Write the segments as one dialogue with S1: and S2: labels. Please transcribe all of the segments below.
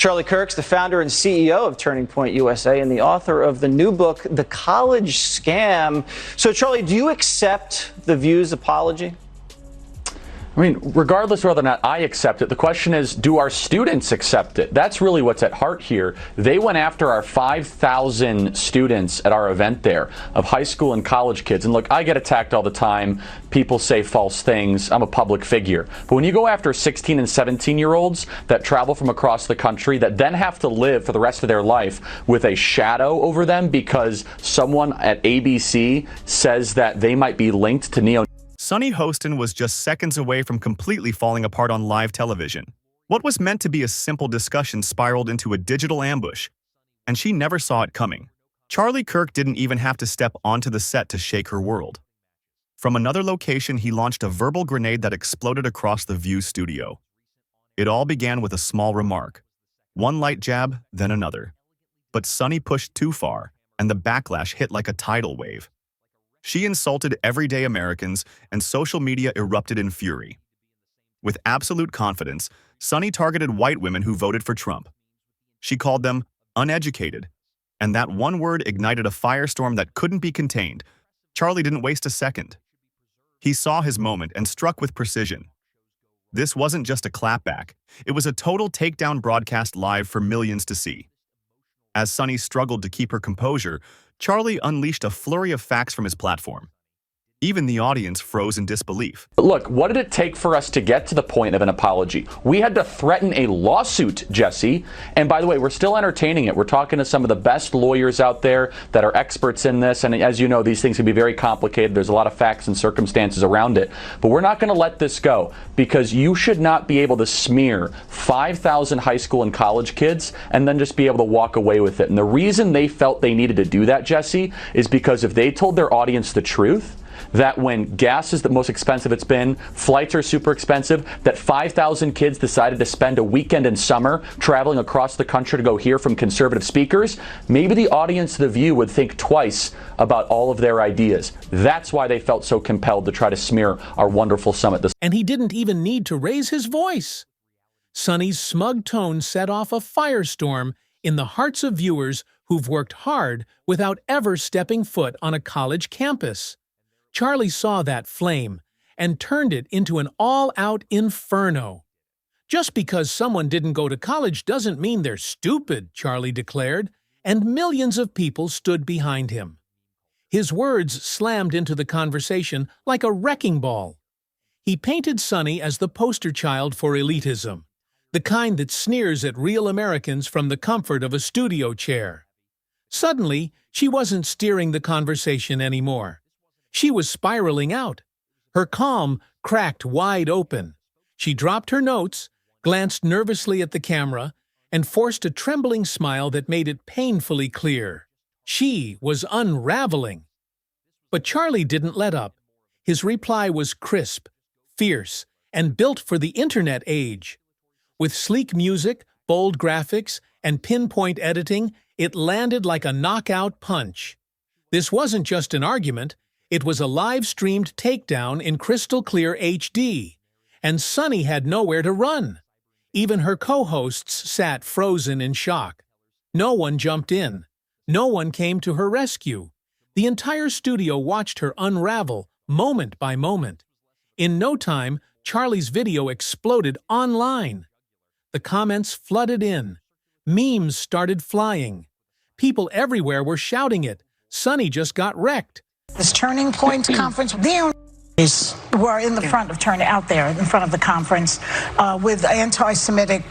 S1: Charlie Kirk's the founder and CEO of Turning Point USA and the author of the new book, The College Scam. So, Charlie, do you accept the View's apology?
S2: I mean, regardless of whether or not I accept it, the question is, do our students accept it? That's really what's at heart here. They went after our 5,000 students at our event there of high school and college kids. And look, I get attacked all the time. People say false things. I'm a public figure. But when you go after 16 and 17-year-olds that travel from across the country that then have to live for the rest of their life with a shadow over them because someone at ABC says that they might be linked to neo.
S3: Sunny Hostin was just seconds away from completely falling apart on live television. What was meant to be a simple discussion spiraled into a digital ambush, and she never saw it coming. Charlie Kirk didn't even have to step onto the set to shake her world. From another location, he launched a verbal grenade that exploded across the View studio. It all began with a small remark. One light jab, then another. But Sunny pushed too far, and the backlash hit like a tidal wave. She insulted everyday Americans, and social media erupted in fury. With absolute confidence, Sunny targeted white women who voted for Trump. She called them uneducated, and that one word ignited a firestorm that couldn't be contained. Charlie didn't waste a second. He saw his moment and struck with precision. This wasn't just a clapback. It was a total takedown broadcast live for millions to see. As Sunny struggled to keep her composure, Charlie unleashed a flurry of facts from his platform. Even the audience froze in disbelief.
S2: Look, what did it take for us to get to the point of an apology? We had to threaten a lawsuit, Jesse. And by the way, we're still entertaining it. We're talking to some of the best lawyers out there that are experts in this. And as you know, these things can be very complicated. There's a lot of facts and circumstances around it. But we're not going to let this go because you should not be able to smear 5,000 high school and college kids and then just be able to walk away with it. And the reason they felt they needed to do that, Jesse, is because if they told their audience the truth, that when gas is the most expensive it's been, flights are super expensive, that 5,000 kids decided to spend a weekend in summer traveling across the country to go hear from conservative speakers, maybe the audience of The View would think twice about all of their ideas. That's why they felt so compelled to try to smear our wonderful summit.
S4: And he didn't even need to raise his voice. Sunny's smug tone set off a firestorm in the hearts of viewers who've worked hard without ever stepping foot on a college campus. Charlie saw that flame and turned it into an all-out inferno. Just because someone didn't go to college doesn't mean they're stupid, Charlie declared, and millions of people stood behind him. His words slammed into the conversation like a wrecking ball. He painted Sunny as the poster child for elitism, the kind that sneers at real Americans from the comfort of a studio chair. Suddenly, she wasn't steering the conversation anymore. She was spiraling out. Her calm cracked wide open. She dropped her notes, glanced nervously at the camera, and forced a trembling smile that made it painfully clear. She was unraveling. But Charlie didn't let up. His reply was crisp, fierce, and built for the internet age. With sleek music, bold graphics, and pinpoint editing, it landed like a knockout punch. This wasn't just an argument. It was a live-streamed takedown in crystal-clear HD, and Sunny had nowhere to run. Even her co-hosts sat frozen in shock. No one jumped in. No one came to her rescue. The entire studio watched her unravel, moment by moment. In no time, Charlie's video exploded online. The comments flooded in. Memes started flying. People everywhere were shouting it. Sunny just got wrecked.
S5: This Turning Point conference, the were in the front of out there in front of the conference with anti-Semitic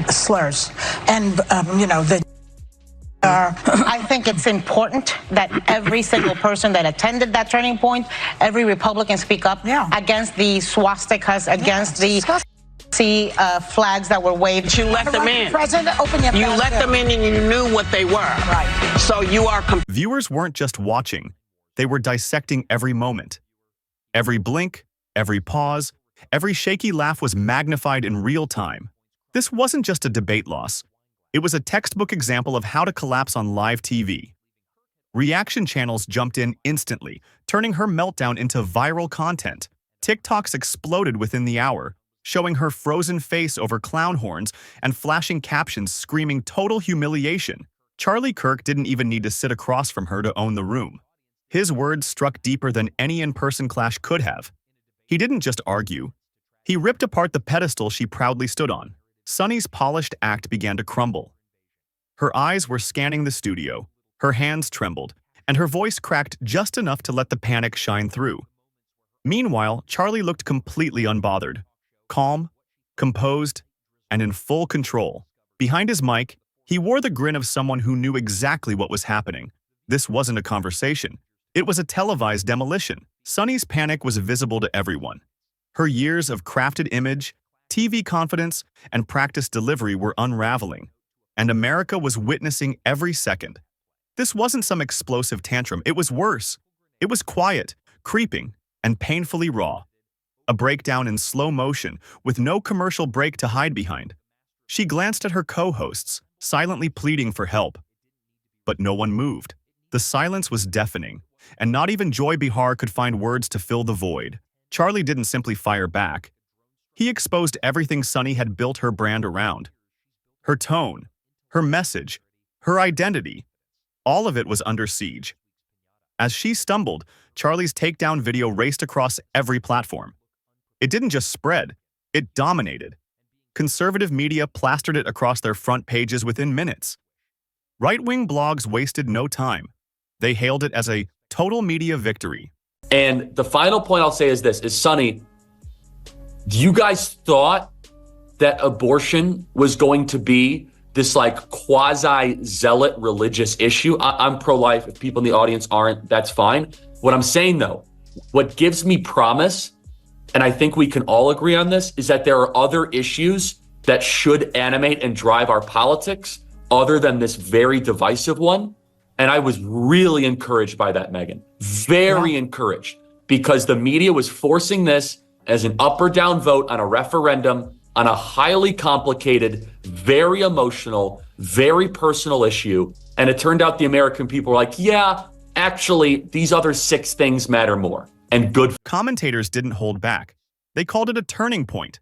S5: slurs, and
S6: I think it's important that every single person that attended that Turning Point, every Republican speak up against the swastikas, against the flags that were waved.
S7: You let them in.
S5: President, open your
S7: You let them in and you knew what they were.
S5: Right.
S7: So you are...
S3: Viewers weren't just watching. They were dissecting every moment. Every blink, every pause, every shaky laugh was magnified in real time. This wasn't just a debate loss. It was a textbook example of how to collapse on live TV. Reaction channels jumped in instantly, turning her meltdown into viral content. TikToks exploded within the hour, showing her frozen face over clown horns and flashing captions screaming total humiliation. Charlie Kirk didn't even need to sit across from her to own the room. His words struck deeper than any in-person clash could have. He didn't just argue. He ripped apart the pedestal she proudly stood on. Sunny's polished act began to crumble. Her eyes were scanning the studio, her hands trembled, and her voice cracked just enough to let the panic shine through. Meanwhile, Charlie looked completely unbothered, calm, composed, and in full control. Behind his mic, he wore the grin of someone who knew exactly what was happening. This wasn't a conversation. It was a televised demolition. Sunny's panic was visible to everyone. Her years of crafted image, TV confidence, and practiced delivery were unraveling, and America was witnessing every second. This wasn't some explosive tantrum. It was worse. It was quiet, creeping, and painfully raw. A breakdown in slow motion, with no commercial break to hide behind. She glanced at her co-hosts, silently pleading for help. But no one moved. The silence was deafening, and not even Joy Behar could find words to fill the void. Charlie didn't simply fire back. He exposed everything Sunny had built her brand around. Her tone, her message, her identity, all of it was under siege. As she stumbled, Charlie's takedown video raced across every platform. It didn't just spread, it dominated. Conservative media plastered it across their front pages within minutes. Right-wing blogs wasted no time. They hailed it as a total media victory.
S2: And the final point I'll say is this, is Sunny, you guys thought that abortion was going to be this like quasi-zealot religious issue? I'm pro-life. If people in the audience aren't, that's fine. What I'm saying though, what gives me promise, and I think we can all agree on this, is that there are other issues that should animate and drive our politics other than this very divisive one. And I was really encouraged by that, Megan. Very encouraged, because the media was forcing this as an up or down vote on a referendum on a highly complicated, very emotional, very personal issue. And it turned out the American people were like, yeah, actually, these other 6 things matter more. And good.
S3: Commentators didn't hold back. They called it a turning point.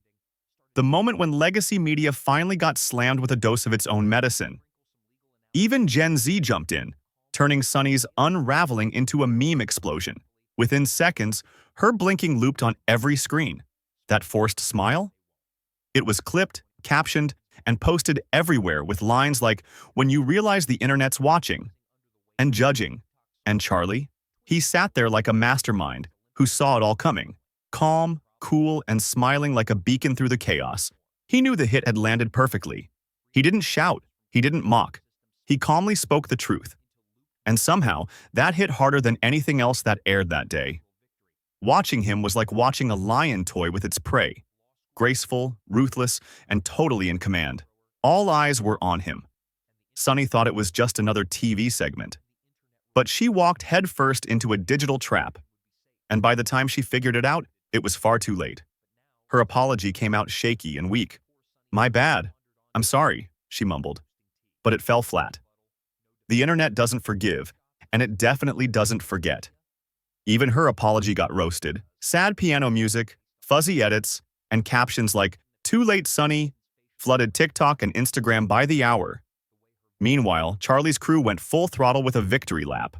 S3: The moment when legacy media finally got slammed with a dose of its own medicine. Even Gen Z jumped in, turning Sunny's unraveling into a meme explosion. Within seconds, her blinking looped on every screen. That forced smile? It was clipped, captioned, and posted everywhere with lines like, "When you realize the internet's watching," and judging. And Charlie? He sat there like a mastermind who saw it all coming, calm, cool, and smiling like a beacon through the chaos. He knew the hit had landed perfectly. He didn't shout. He didn't mock. He calmly spoke the truth. And somehow, that hit harder than anything else that aired that day. Watching him was like watching a lion toy with its prey. Graceful, ruthless, and totally in command. All eyes were on him. Sunny thought it was just another TV segment. But she walked headfirst into a digital trap. And by the time she figured it out, it was far too late. Her apology came out shaky and weak. "My bad. I'm sorry," she mumbled. But it fell flat. The internet doesn't forgive, and it definitely doesn't forget. Even her apology got roasted. Sad piano music, fuzzy edits, and captions like, "Too late, Sunny," flooded TikTok and Instagram by the hour. Meanwhile, Charlie's crew went full throttle with a victory lap.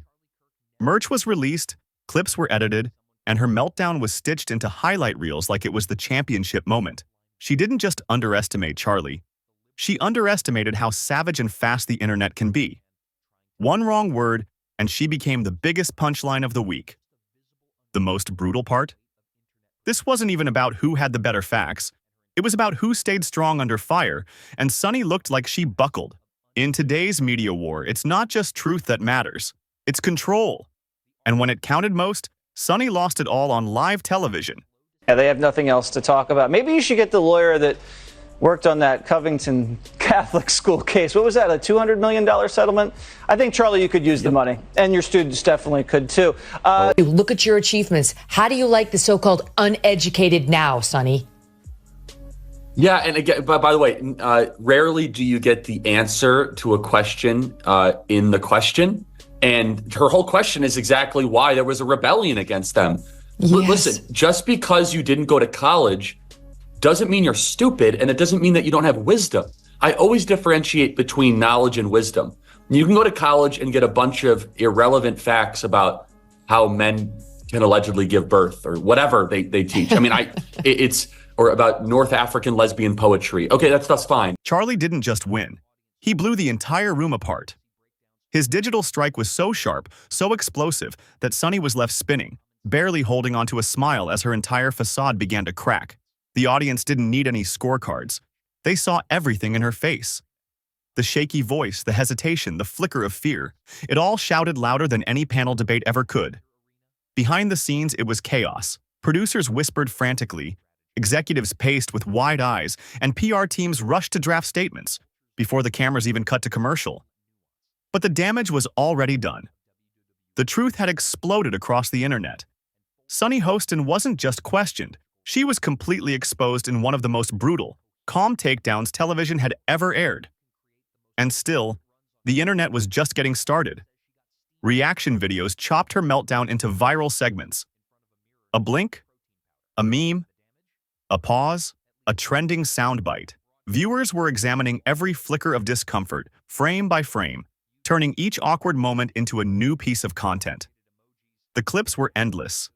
S3: Merch was released, clips were edited, and her meltdown was stitched into highlight reels like it was the championship moment. She didn't just underestimate Charlie. She underestimated how savage and fast the internet can be. One wrong word, and she became the biggest punchline of the week. The most brutal part? This wasn't even about who had the better facts. It was about who stayed strong under fire, and Sunny looked like she buckled. In today's media war, it's not just truth that matters. It's control. And when it counted most, Sunny lost it all on live television.
S1: Yeah, they have nothing else to talk about. Maybe you should get the lawyer that worked on that Covington Catholic school case. What was that, a $200 million settlement? I think, Charlie, you could use the money, and your students definitely could, too.
S8: Look at your achievements. How do you like the so-called uneducated now, Sunny?
S2: Yeah, and again, by the way, rarely do you get the answer to a question in the question. And her whole question is exactly why there was a rebellion against them.
S8: Yes.
S2: Listen, just because you didn't go to college doesn't mean you're stupid, and it doesn't mean that you don't have wisdom. I always differentiate between knowledge and wisdom. You can go to college and get a bunch of irrelevant facts about how men can allegedly give birth or whatever they teach. I mean, or about North African lesbian poetry. Okay, that stuff's fine.
S3: Charlie didn't just win. He blew the entire room apart. His digital strike was so sharp, so explosive, that Sunny was left spinning, barely holding onto a smile as her entire facade began to crack. The audience didn't need any scorecards. They saw everything in her face. The shaky voice, the hesitation, the flicker of fear. It all shouted louder than any panel debate ever could. Behind the scenes, it was chaos. Producers whispered frantically, executives paced with wide eyes, and PR teams rushed to draft statements before the cameras even cut to commercial. But the damage was already done. The truth had exploded across the internet. Sunny Hostin wasn't just questioned. She was completely exposed in one of the most brutal, calm takedowns television had ever aired. And still, the internet was just getting started. Reaction videos chopped her meltdown into viral segments. A blink, a meme, a pause, a trending soundbite. Viewers were examining every flicker of discomfort, frame by frame, turning each awkward moment into a new piece of content. The clips were endless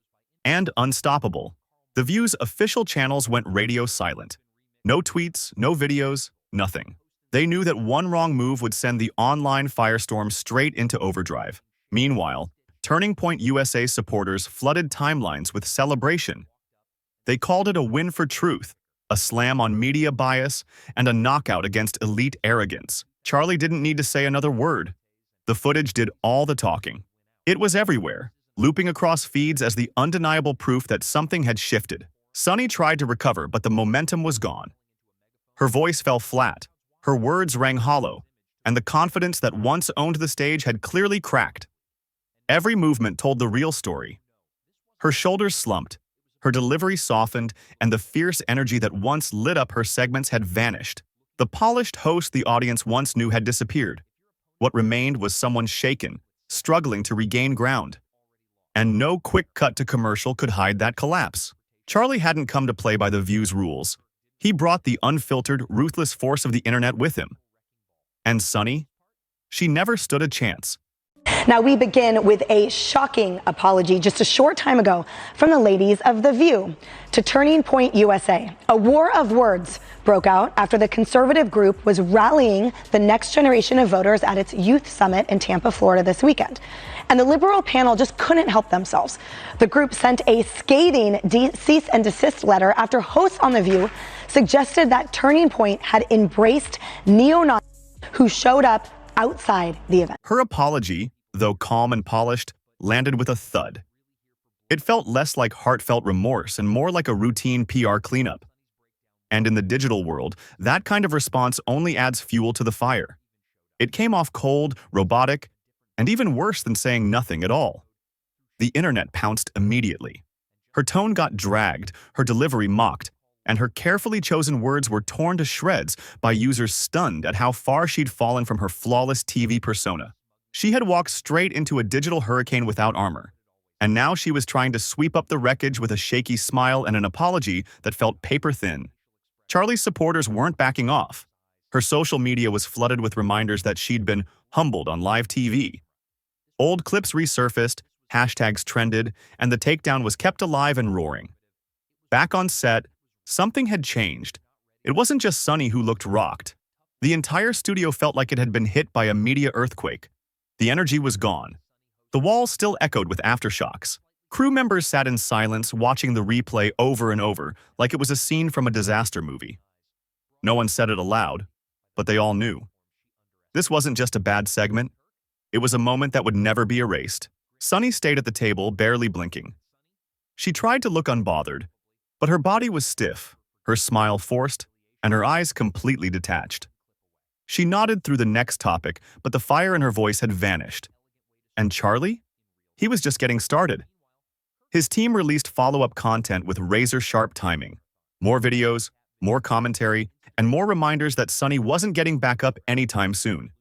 S3: and unstoppable. The View's official channels went radio silent. No tweets, no videos, nothing. They knew that one wrong move would send the online firestorm straight into overdrive. Meanwhile, Turning Point USA supporters flooded timelines with celebration. They called it a win for truth, a slam on media bias, and a knockout against elite arrogance. Charlie didn't need to say another word. The footage did all the talking. It was everywhere, looping across feeds as the undeniable proof that something had shifted. Sunny tried to recover, but the momentum was gone. Her voice fell flat, her words rang hollow, and the confidence that once owned the stage had clearly cracked. Every movement told the real story. Her shoulders slumped, her delivery softened, and the fierce energy that once lit up her segments had vanished. The polished host the audience once knew had disappeared. What remained was someone shaken, struggling to regain ground. And no quick cut to commercial could hide that collapse. Charlie hadn't come to play by the View's rules. He brought the unfiltered, ruthless force of the internet with him. And Sunny? She never stood a chance.
S9: Now we begin with a shocking apology just a short time ago from the ladies of The View to Turning Point USA. A war of words broke out after the conservative group was rallying the next generation of voters at its youth summit in Tampa, Florida this weekend. And the liberal panel just couldn't help themselves. The group sent a scathing cease and desist letter after hosts on The View suggested that Turning Point had embraced neo-Nazis who showed up outside the event.
S3: Her apology, though calm and polished, landed with a thud. It felt less like heartfelt remorse and more like a routine PR cleanup. And in the digital world, that kind of response only adds fuel to the fire. It came off cold, robotic, and even worse than saying nothing at all. The internet pounced immediately. Her tone got dragged, her delivery mocked, and her carefully chosen words were torn to shreds by users stunned at how far she'd fallen from her flawless TV persona. She had walked straight into a digital hurricane without armor, and now she was trying to sweep up the wreckage with a shaky smile and an apology that felt paper-thin. Charlie's supporters weren't backing off. Her social media was flooded with reminders that she'd been humbled on live TV. Old clips resurfaced, hashtags trended, and the takedown was kept alive and roaring. Back on set, something had changed. It wasn't just Sunny who looked rocked. The entire studio felt like it had been hit by a media earthquake. The energy was gone. The walls still echoed with aftershocks. Crew members sat in silence, watching the replay over and over, like it was a scene from a disaster movie. No one said it aloud, but they all knew. This wasn't just a bad segment. It was a moment that would never be erased. Sunny stayed at the table, barely blinking. She tried to look unbothered, but her body was stiff, her smile forced, and her eyes completely detached. She nodded through the next topic, but the fire in her voice had vanished. And Charlie? He was just getting started. His team released follow-up content with razor-sharp timing. More videos, more commentary, and more reminders that Sunny wasn't getting back up anytime soon.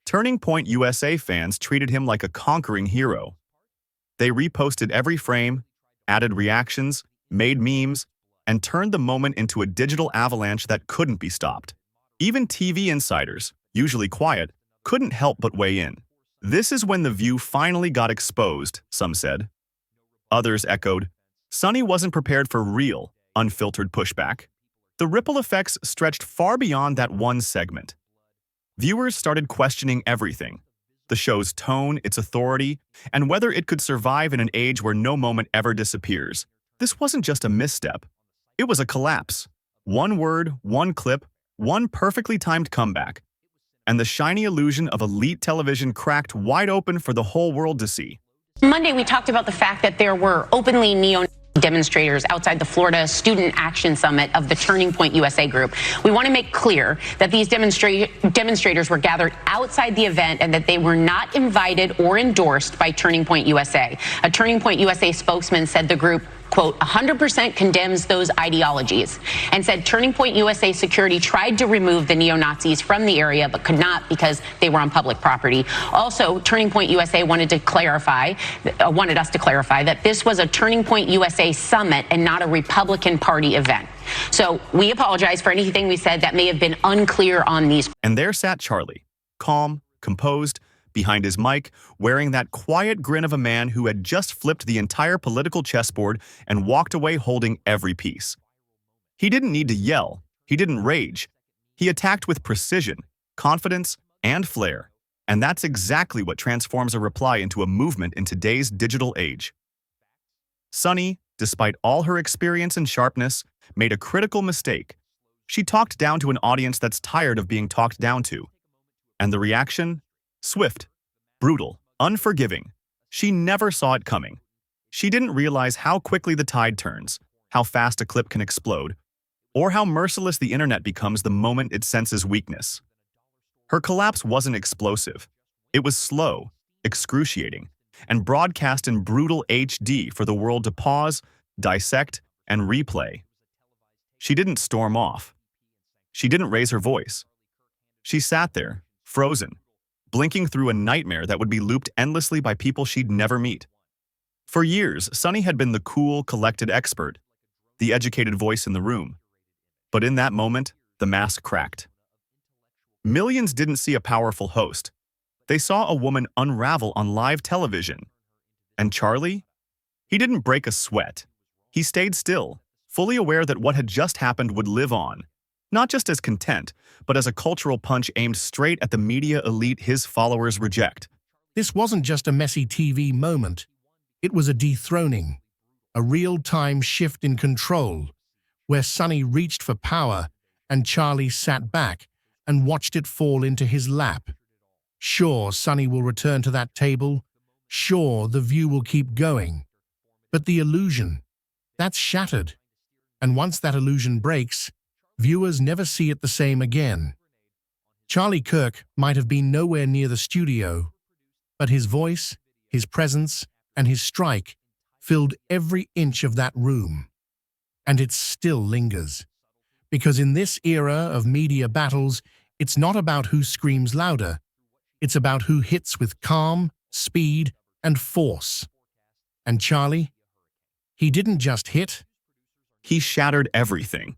S3: Turning Point USA fans treated him like a conquering hero. They reposted every frame, added reactions, made memes, and turned the moment into a digital avalanche that couldn't be stopped. Even TV insiders, usually quiet, couldn't help but weigh in. This is when the View finally got exposed, some said. Others echoed, Sunny wasn't prepared for real, unfiltered pushback. The ripple effects stretched far beyond that one segment. Viewers started questioning everything: the show's tone, its authority, and whether it could survive in an age where no moment ever disappears. This wasn't just a misstep. It was a collapse. One word, one clip, one perfectly timed comeback. And the shiny illusion of elite television cracked wide open for the whole world to see.
S10: Monday, we talked about the fact that there were openly demonstrators outside the Florida Student Action Summit of the Turning Point USA group. We want to make clear that these demonstrators were gathered outside the event and that they were not invited or endorsed by Turning Point USA. A Turning Point USA spokesman said the group, quote, 100% condemns those ideologies, and said Turning Point USA security tried to remove the neo-Nazis from the area but could not because they were on public property. Also, Turning Point USA wanted us to clarify that this was a Turning Point USA summit and not a Republican Party event. So we apologize for anything we said that may have been unclear on these.
S3: And there sat Charlie, calm, composed, behind his mic, wearing that quiet grin of a man who had just flipped the entire political chessboard and walked away holding every piece. He didn't need to yell. He didn't rage. He attacked with precision, confidence, and flair. And that's exactly what transforms a reply into a movement in today's digital age. Sunny, despite all her experience and sharpness, made a critical mistake. She talked down to an audience that's tired of being talked down to. And the reaction? Swift, brutal, unforgiving. She never saw it coming. She didn't realize how quickly the tide turns, how fast a clip can explode, or how merciless the internet becomes the moment it senses weakness. Her collapse wasn't explosive. It was slow, excruciating, and broadcast in brutal HD for the world to pause, dissect, and replay. She didn't storm off. She didn't raise her voice. She sat there, frozen, blinking through a nightmare that would be looped endlessly by people she'd never meet. For years, Sunny had been the cool, collected expert, the educated voice in the room. But in that moment, the mask cracked. Millions didn't see a powerful host. They saw a woman unravel on live television. And Charlie? He didn't break a sweat. He stayed still, fully aware that what had just happened would live on. Not just as content, but as a cultural punch aimed straight at the media elite his followers reject.
S11: This wasn't just a messy TV moment. It was a dethroning, a real-time shift in control, where Sunny reached for power and Charlie sat back and watched it fall into his lap. Sure, Sunny will return to that table. Sure, the View will keep going. But the illusion, that's shattered. And once that illusion breaks, viewers never see it the same again. Charlie Kirk might have been nowhere near the studio, but his voice, his presence, and his strike filled every inch of that room. And it still lingers. Because in this era of media battles, it's not about who screams louder. It's about who hits with calm, speed, and force. And Charlie? He didn't just hit.
S3: He shattered everything.